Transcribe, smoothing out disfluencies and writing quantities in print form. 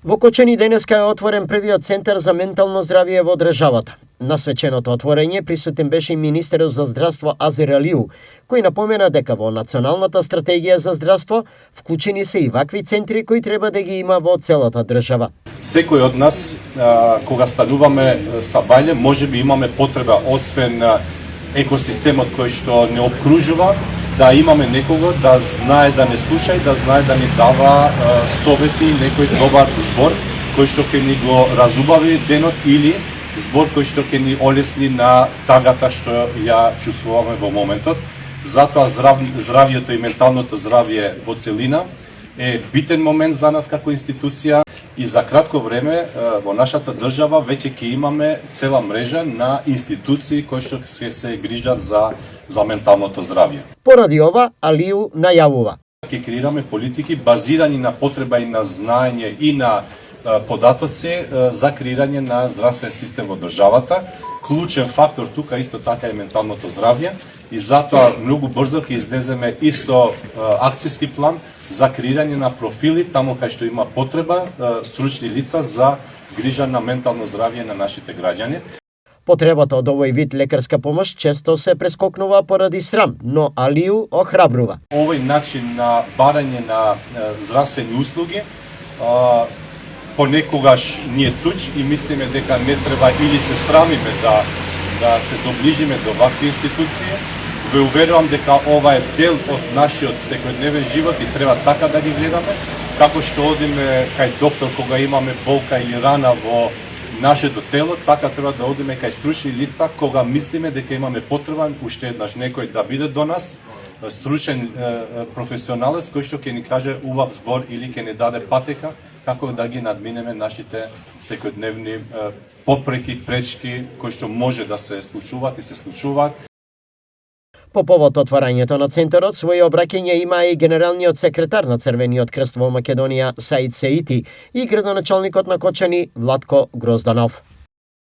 Во Кочани денеска е отворен првиот центар за ментално здравје во државата. На свеченото отворање присутен беше и министерот за здравство Азер Алиу, кој напомена дека во националната стратегија за здравство вклучени се и вакви центри кои треба да ги има во целата држава. Секој од нас, кога стануваме са бајле, можеби имаме потреба, освен екосистемот кој што не обкружува, да имаме некого да знае да не слуша и да знае да ни дава совети, некој добар збор кој што ќе ни го разубави денот или збор кој што ќе ни олесни на тагата што ја чувствуваме во моментот. Затоа здравјето и менталното здравје во целина е битен момент за нас како институција и за кратко време во нашата држава веќе ќе имаме цела мрежа на институции кои што ќе се грижат за менталното здравје. Поради ова, Алиу најавува: Ќе креираме политики базирани на потреба и на знаење и на податоци за креирање на здравствен систем во државата. Клучен фактор тука исто така е менталното здравје и затоа многу брзо ќе излеземе и со акцијски план за креирање на профили таму кај што има потреба стручни лица за грижа на ментално здравје на нашите граѓани. Потребата од овој вид лекарска помош често се прескокнува поради срам, но Алиу охрабрува. Овој начин на барање на здравствени услуги понекогаш ни е туч и мислиме дека не треба или се срамиме да се доближиме до вакви институции. Ве уверувам дека ова е дел од нашиот секојдневен живот и треба така да ги гледаме, како што одиме кај доктор кога имаме болка или рана во нашето тело, така треба да одиме кај стручни лица кога мислиме дека имаме потреба уште еднаш некој да биде до нас, стручен професионалец кој што ќе ни каже убав збор или ќе ни даде патека како да ги надминеме нашите секојдневни попреки, пречки кои што може да се случуваат и се случуваат. По повод отварањето на центарот, своје обраќање има и генералниот секретар на Црвениот крст во Македонија Саид Сеити и градоначалникот на Кочани Владко Грозданов.